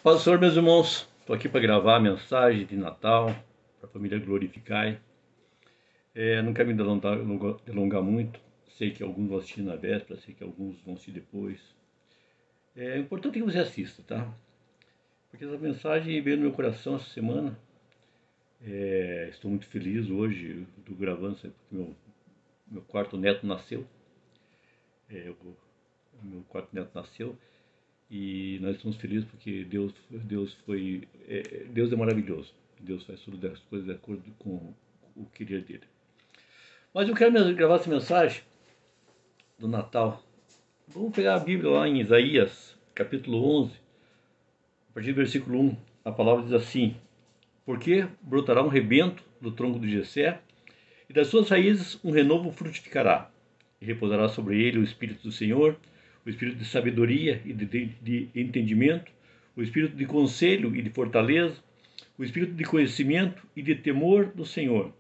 Paz do Senhor, meus irmãos. Estou aqui para gravar a mensagem de Natal para a família Glorificai. Não quero me delongar muito. Sei que alguns vão assistir na véspera, sei que alguns vão assistir depois. É importante que você assista, tá? Porque essa mensagem veio no meu coração essa semana. Estou muito feliz hoje. Estou gravando porque meu quarto neto nasceu. Meu quarto neto nasceu. E nós estamos felizes porque Deus é maravilhoso. Deus faz todas as coisas de acordo com o querer dele. Mas eu quero gravar essa mensagem do Natal. Vamos pegar a Bíblia lá em Isaías, capítulo 11, a partir do versículo 1. A palavra diz assim: Porque brotará um rebento do tronco de Jessé, e das suas raízes um renovo frutificará, e repousará sobre ele o Espírito do Senhor, o Espírito de sabedoria e de entendimento, o Espírito de conselho e de fortaleza, o Espírito de conhecimento e de temor do Senhor.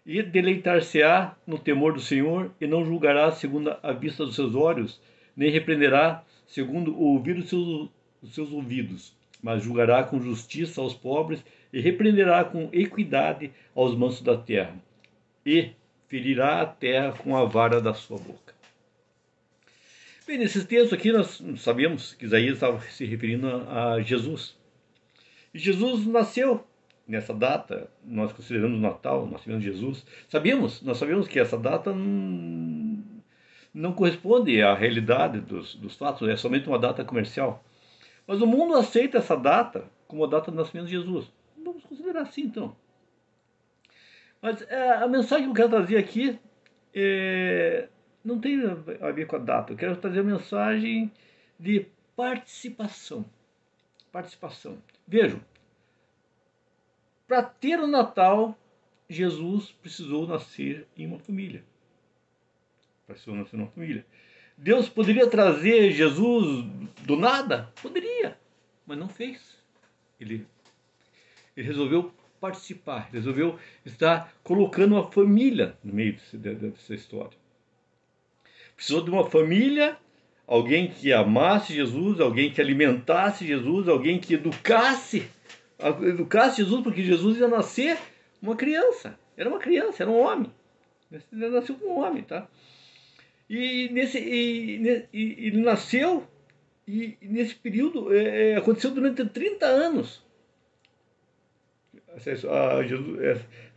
E deleitar-se-á no temor do Senhor, e não julgará segundo a vista dos seus olhos, nem repreenderá segundo o ouvir dos seus ouvidos, mas julgará com justiça aos pobres, e repreenderá com equidade aos mansos da terra, e ferirá a terra com a vara da sua boca. Bem, nesses textos aqui nós sabemos que Isaías estava se referindo a Jesus. E Jesus nasceu nessa data, nós consideramos o Natal, o nascimento de Jesus. Nós sabemos que essa data não corresponde à realidade dos fatos, é somente uma data comercial. Mas o mundo aceita essa data como a data do nascimento de Jesus. Vamos considerar assim, então. Mas a mensagem que eu quero trazer aqui não tem a ver com a data. Eu quero trazer a mensagem de participação. Participação. Vejam, para ter o Natal, Jesus precisou nascer em uma família. Precisou nascer em uma família. Deus poderia trazer Jesus do nada? Poderia, mas não fez. Ele resolveu participar, resolveu estar colocando uma família no meio dessa história. Precisou de uma família, alguém que amasse Jesus, alguém que alimentasse Jesus, alguém que educasse Jesus, porque Jesus ia nascer uma criança. Era uma criança, era um homem. Ele nasceu como um homem, tá? E ele nasceu, e nesse período aconteceu durante 30 anos.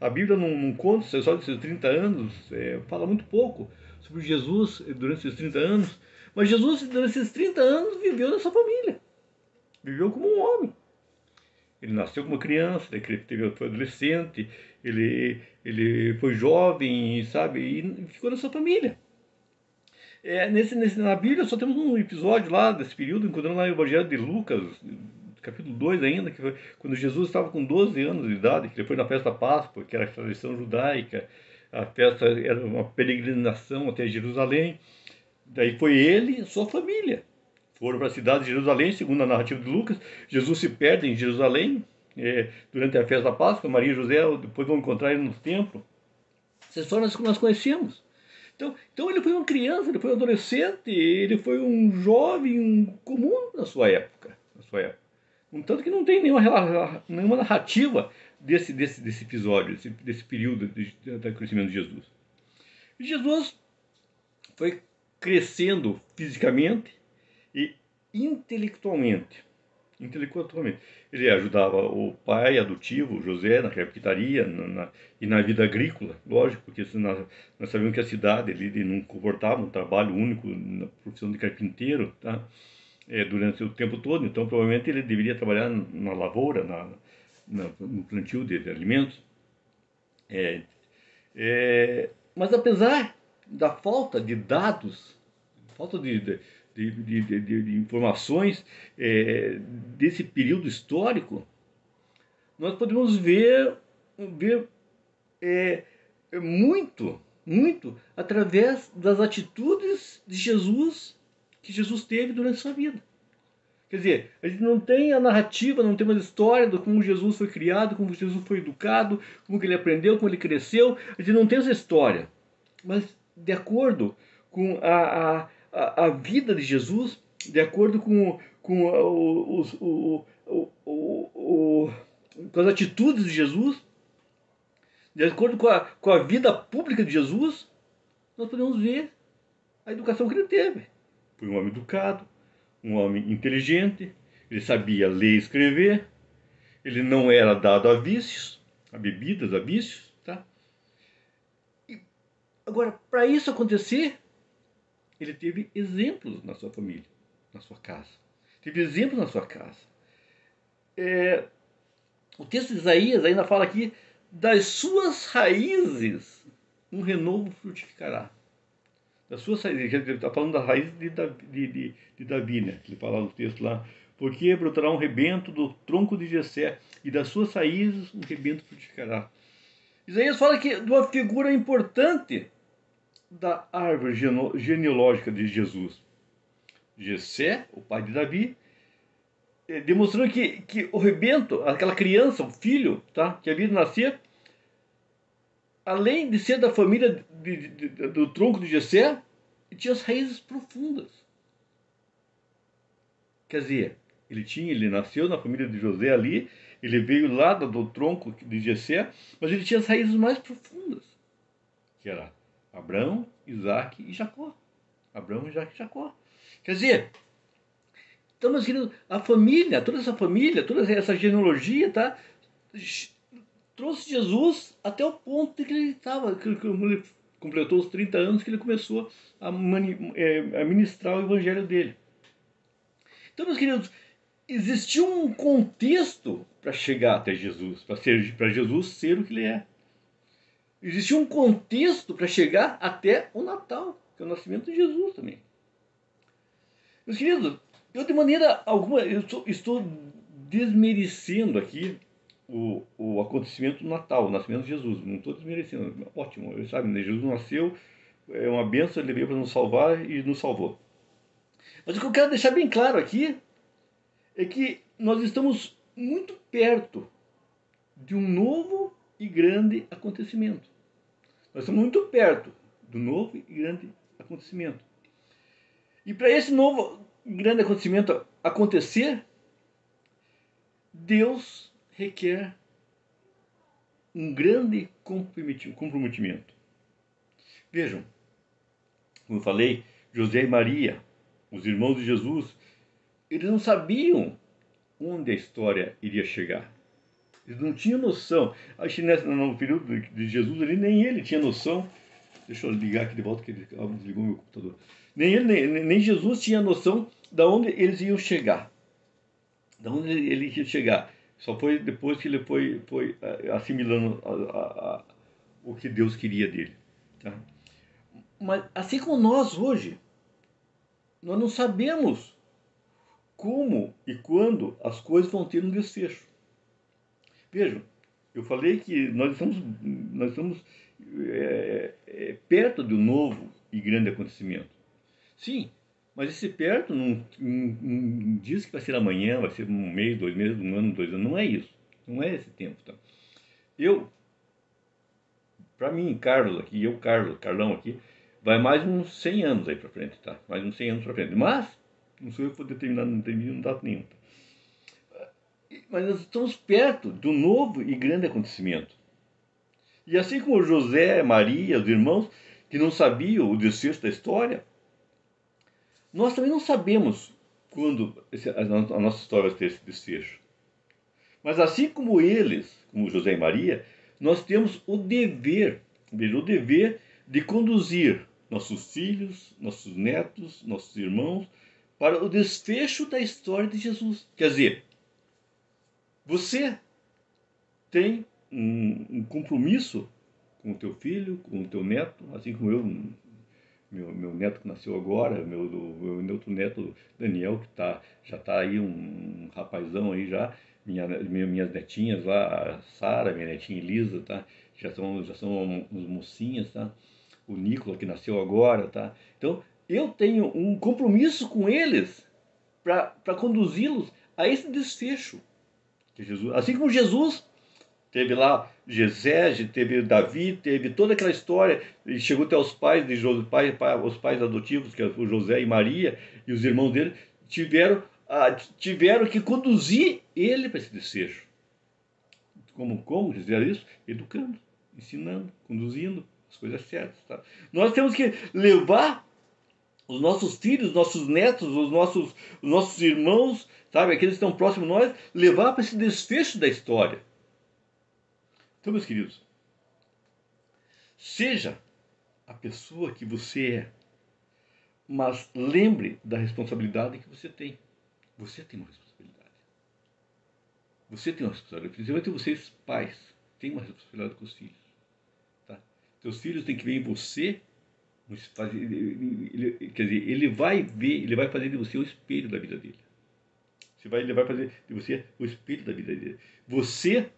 A Bíblia não conta só desses 30 anos, fala muito pouco sobre Jesus durante esses 30 anos, mas Jesus durante esses 30 anos viveu nessa família, viveu como um homem. Ele nasceu como criança, ele foi adolescente, ele foi jovem, sabe, e ficou nessa família. Na Bíblia só temos um episódio lá desse período, encontrando lá no Evangelho de Lucas, capítulo 2 ainda, que foi quando Jesus estava com 12 anos de idade, que ele foi na festa da Páscoa, que era a tradição judaica. A festa era uma peregrinação até Jerusalém. Daí foi ele e sua família. Foram para a cidade de Jerusalém, segundo a narrativa de Lucas. Jesus se perde em Jerusalém durante a festa da Páscoa. Maria e José depois vão encontrar ele no templo. Essa história nós conhecemos. Então ele foi uma criança, ele foi um adolescente, ele foi um jovem comum na sua época. Tanto que não tem nenhuma narrativa desse episódio, desse período do crescimento de Jesus. E Jesus foi crescendo fisicamente e intelectualmente. Ele ajudava o pai adotivo, José, na carpintaria e na vida agrícola, lógico, porque nós sabemos que a cidade ele não comportava um trabalho único na profissão de carpinteiro, tá? Durante o tempo todo, então provavelmente ele deveria trabalhar na lavoura, no plantio de alimentos. Mas apesar da falta de dados, falta de informações desse período histórico, nós podemos ver muito através das atitudes de Jesus que Jesus teve durante a sua vida. Quer dizer, a gente não tem a narrativa, não tem uma história de como Jesus foi criado, como Jesus foi educado, como que ele aprendeu, como ele cresceu. A gente não tem essa história. Mas de acordo com a vida de Jesus, de acordo com com as atitudes de Jesus, de acordo com a vida pública de Jesus, nós podemos ver a educação que ele teve. Foi um homem educado, um homem inteligente, ele sabia ler e escrever, ele não era dado a vícios, a bebidas, a vícios, tá? E, agora, para isso acontecer, ele teve exemplos na sua família, na sua casa. Teve exemplos na sua casa. O texto de Isaías ainda fala aqui, das suas raízes um renovo frutificará. Das suas raízes, ele está falando da raiz de Davi, né? Ele fala no texto lá, porque brotará um rebento do tronco de Jessé, e das suas raízes um rebento frutificará. Isaías fala que de uma figura importante da árvore genealógica de Jesus. Jessé, o pai de Davi, demonstrando que o rebento, aquela criança, o filho, tá, que havia de nascer, além de ser da família do tronco de Jessé, tinha as raízes profundas. Quer dizer, ele nasceu na família de José ali, ele veio lá do tronco de Jessé, mas ele tinha as raízes mais profundas, que era Abraão, Isaac e Jacó. Abraão, Isaac e Jacó. Quer dizer, então, meus queridos, a família, toda essa genealogia, tá, trouxe Jesus até o ponto de que ele estava, que ele completou os 30 anos, que ele começou a ministrar o evangelho dele. Então, meus queridos, existiu um contexto para chegar até Jesus, para Jesus ser o que ele é. Existiu um contexto para chegar até o Natal, que é o nascimento de Jesus também. Meus queridos, eu de maneira alguma estou desmerecendo aqui o acontecimento do Natal, o nascimento de Jesus. Não estou desmerecendo, ótimo, sabe, né? Jesus nasceu, é uma bênção, ele veio para nos salvar e nos salvou. Mas o que eu quero deixar bem claro aqui é que nós estamos muito perto de um novo e grande acontecimento. Nós estamos muito perto do novo e grande acontecimento. E para esse novo e grande acontecimento acontecer, Deus requer um grande comprometimento. Vejam, como eu falei, José e Maria, os irmãos de Jesus, eles não sabiam onde a história iria chegar. Eles não tinham noção. Acho que no período de Jesus ali, nem ele tinha noção. Deixa eu ligar aqui de volta, que ele desligou meu computador. Nem ele, nem Jesus tinha noção de onde eles iam chegar. De onde ele ia chegar. Só foi depois que ele foi assimilando o que Deus queria dele. Tá? Mas assim como nós hoje, nós não sabemos como e quando as coisas vão ter um desfecho. Vejam, eu falei que nós estamos perto de um novo e grande acontecimento. Sim, mas esse perto não diz que vai ser amanhã, vai ser um mês, 2 meses, 1 ano, 2 anos. Não é isso. Não é esse tempo. Tá? Para mim, Carlão aqui, vai mais uns 100 anos aí para frente, tá? Mais uns 100 anos para frente. Mas, não sou eu que vou determinar, não tem data nenhuma. Tá? Mas nós estamos perto do novo e grande acontecimento. E assim como José, Maria, os irmãos, que não sabiam o desfecho da história, nós também não sabemos quando a nossa história vai ter esse desfecho. Mas assim como eles, como José e Maria, nós temos o dever de conduzir nossos filhos, nossos netos, nossos irmãos, para o desfecho da história de Jesus. Quer dizer, você tem um compromisso com o teu filho, com o teu neto, assim como eu, meu neto que nasceu agora, meu outro neto Daniel, que já está aí um rapazão aí já, minhas netinhas lá, a Sara, minha netinha Elisa, tá? Já são uns mocinhas, tá? O Nicola que nasceu agora, tá? Então, eu tenho um compromisso com eles para conduzi-los a esse desfecho. Jesus, assim como Jesus teve lá Jessé, teve Davi, teve toda aquela história, e chegou até os pais de José, os pais adotivos, que é o José e Maria, e os irmãos dele, tiveram tiveram que conduzir ele para esse desejo. Como fizeram isso? Educando, ensinando, conduzindo as coisas certas. Tá? Nós temos que levar os nossos filhos, nossos netos, os nossos irmãos, sabe, aqueles que estão próximos de nós, levar para esse desfecho da história. Então, meus queridos, seja a pessoa que você é, mas lembre da responsabilidade que você tem. Você tem uma responsabilidade. Você tem uma responsabilidade. Principalmente vocês, pais, têm uma responsabilidade com os filhos. Tá? Seus filhos têm que ver em você, quer dizer, ele vai fazer de você o espelho da vida dele. Ele vai fazer de você o espelho da vida dele. Você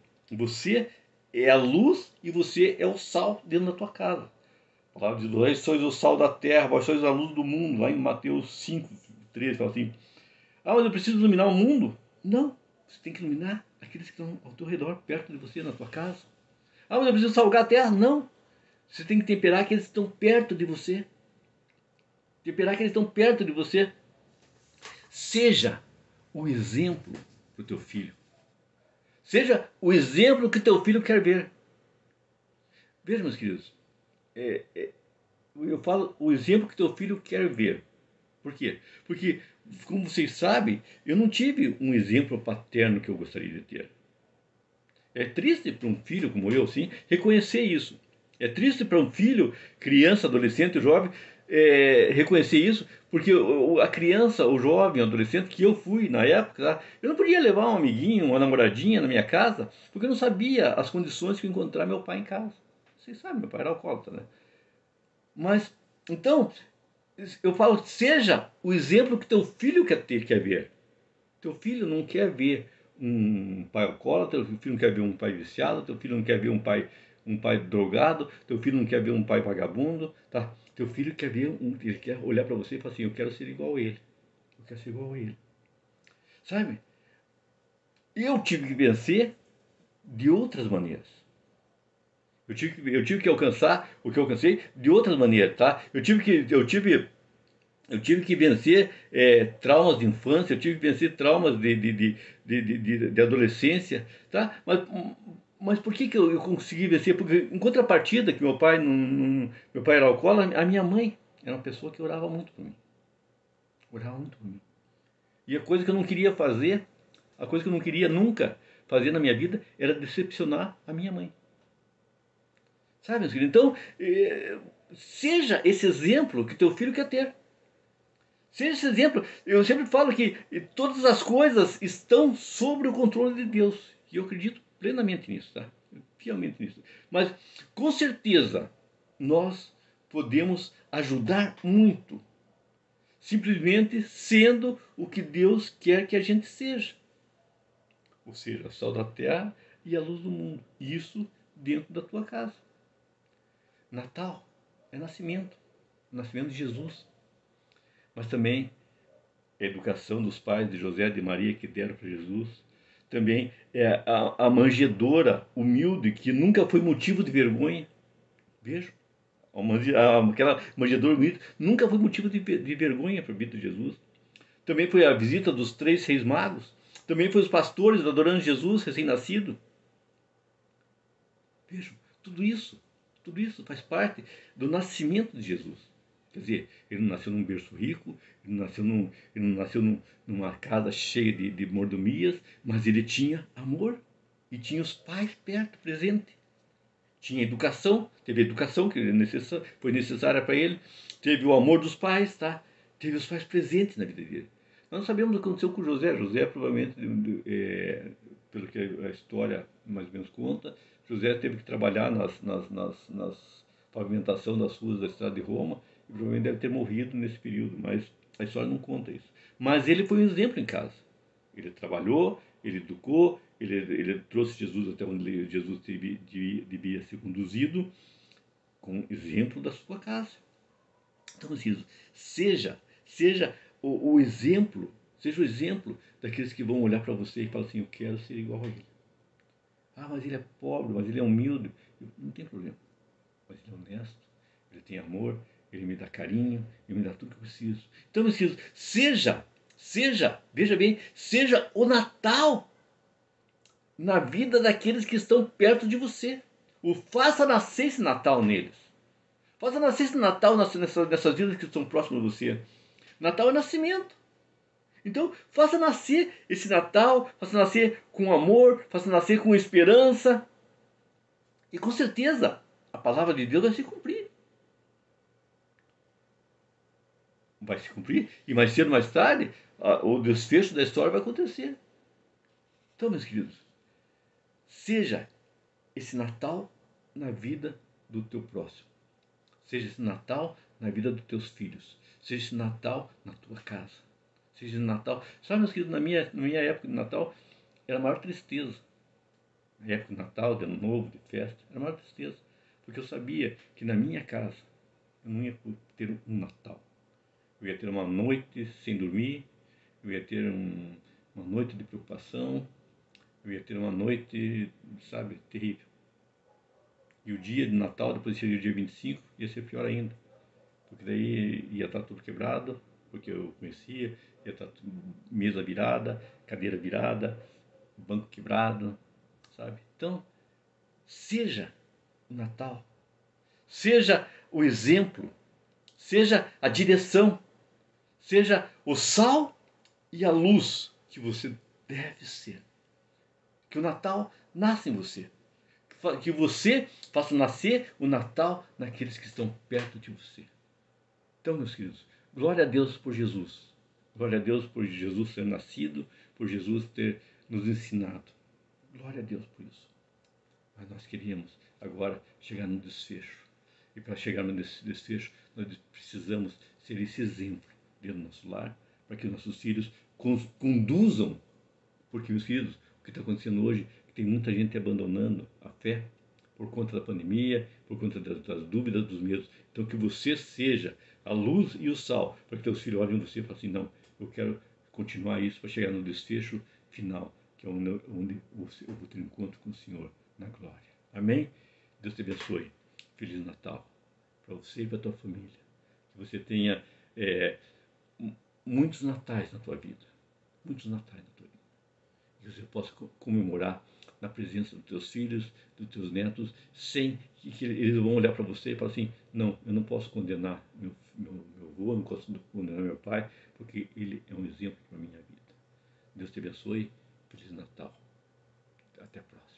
é a luz e você é o sal dentro da tua casa. A palavra diz: vós sois o sal da terra, vós sois a luz do mundo. Lá em Mateus 5:13 fala assim: mas eu preciso iluminar o mundo? Não, você tem que iluminar aqueles que estão ao teu redor, perto de você, na tua casa. Mas eu preciso salgar a terra? Não, você tem que temperar aqueles que estão perto de você. Temperar aqueles que estão perto de você. Seja o exemplo para o teu filho. Seja o exemplo que teu filho quer ver. Veja, meus queridos, eu falo o exemplo que teu filho quer ver. Por quê? Porque, como vocês sabem, eu não tive um exemplo paterno que eu gostaria de ter. É triste para um filho como eu, assim, reconhecer isso. É triste para um filho, criança, adolescente, jovem, reconhecer isso, porque a criança, o jovem, o adolescente que eu fui na época, tá? Eu não podia levar um amiguinho, uma namoradinha na minha casa, porque eu não sabia as condições que eu encontrar meu pai em casa. Vocês sabem, meu pai era alcoólatra, né? Mas, então, eu falo, seja o exemplo que teu filho quer ver. Teu filho não quer ver um pai alcoólatra, teu filho não quer ver um pai viciado, teu filho não quer ver um pai drogado, teu filho não quer ver um pai vagabundo, tá? Teu filho quer ver ele quer olhar para você e falar assim: eu quero ser igual a ele. Eu quero ser igual a ele. Sabe? Eu tive que vencer de outras maneiras. Eu tive que alcançar o que eu alcancei de outras maneiras, tá? Eu tive que vencer traumas de infância, eu tive que vencer traumas de adolescência, tá? Mas por que eu consegui vencer? Porque em contrapartida, que meu pai era alcoólatra, a minha mãe era uma pessoa que orava muito por mim. Orava muito por mim. E a coisa que eu não queria fazer, a coisa que eu não queria nunca fazer na minha vida, era decepcionar a minha mãe. Sabe, meus queridos? Então, seja esse exemplo que teu filho quer ter. Seja esse exemplo. Eu sempre falo que todas as coisas estão sob o controle de Deus. E eu acredito plenamente nisso, tá? Fielmente nisso. Mas, com certeza, nós podemos ajudar muito. Simplesmente sendo o que Deus quer que a gente seja. Ou seja, o sal da terra e a luz do mundo. Isso dentro da tua casa. Natal é nascimento. O nascimento de Jesus. Mas também a educação dos pais de José e de Maria que deram para Jesus. Também é a manjedoura humilde que nunca foi motivo de vergonha. Veja, aquela manjedoura humilde nunca foi motivo de vergonha para a vida de Jesus. Também foi a visita dos 3 reis magos. Também foi os pastores adorando Jesus recém-nascido. Vejam, tudo isso faz parte do nascimento de Jesus. Quer dizer, ele não nasceu num berço rico, ele não nasceu numa casa cheia de mordomias, mas ele tinha amor e tinha os pais perto, presente. Tinha educação, teve a educação que foi necessária para ele, teve o amor dos pais, tá? Teve os pais presentes na vida dele. Nós não sabemos o que aconteceu com José. José provavelmente, pelo que a história mais ou menos conta, José teve que trabalhar nas pavimentação das ruas da cidade de Roma e provavelmente deve ter morrido nesse período, mas a história não conta isso. Mas ele foi um exemplo em casa. Ele trabalhou, ele educou, ele trouxe Jesus até onde Jesus devia ser conduzido, com exemplo da sua casa. Então, assim, seja o exemplo, seja o exemplo daqueles que vão olhar para você e falar assim: eu quero ser igual a ele. Mas ele é pobre, mas ele é humilde. Não tem problema. Mas ele é honesto, ele tem amor, ele me dá carinho, ele me dá tudo que eu preciso. Então, meus filhos, Seja, veja bem, seja o Natal na vida daqueles que estão perto de você. Faça nascer esse Natal neles. Faça nascer esse Natal nessas vidas que estão próximas de você. Natal é nascimento. Então, faça nascer esse Natal, faça nascer com amor, faça nascer com esperança. E com certeza, a palavra de Deus vai se cumprir. Vai se cumprir. E mais cedo ou mais tarde, o desfecho da história vai acontecer. Então, meus queridos, seja esse Natal na vida do teu próximo. Seja esse Natal na vida dos teus filhos. Seja esse Natal na tua casa. Seja esse Natal. Sabe, meus queridos, na minha época de Natal, era a maior tristeza. Na época de Natal, de Ano Novo, de festa, era a maior tristeza. Porque eu sabia que na minha casa eu não ia ter um Natal. Eu ia ter uma noite sem dormir, eu ia ter uma noite de preocupação, eu ia ter uma noite, sabe, terrível. E o dia de Natal, depois seria o dia 25, ia ser pior ainda. Porque daí ia estar tudo quebrado, porque eu conhecia, ia estar mesa virada, cadeira virada, banco quebrado, sabe? Então, seja o Natal, seja o exemplo, seja a direção, seja o sal e a luz que você deve ser. Que o Natal nasça em você. Que você faça nascer o Natal naqueles que estão perto de você. Então, meus queridos, glória a Deus por Jesus. Glória a Deus por Jesus ter nascido, por Jesus ter nos ensinado. Glória a Deus por isso. Mas nós queríamos agora chegar no desfecho. E para chegar no desfecho, nós precisamos ser esse exemplo dentro do nosso lar, para que os nossos filhos conduzam. Porque, meus queridos, o que está acontecendo hoje é que tem muita gente abandonando a fé por conta da pandemia, por conta das dúvidas, dos medos. Então, que você seja a luz e o sal, para que teus filhos olhem você e falem assim, não, eu quero continuar isso para chegar no desfecho final, que é onde eu vou ter um encontro com o Senhor na glória. Amém? Deus te abençoe. Feliz Natal para você e para a tua família. Que você tenha muitos natais na tua vida. Muitos natais na tua vida. Que você possa comemorar na presença dos teus filhos, dos teus netos, sem que eles vão olhar para você e falar assim, não, eu não posso condenar meu avô, não posso condenar meu pai, porque ele é um exemplo para a minha vida. Deus te abençoe. Feliz Natal. Até a próxima.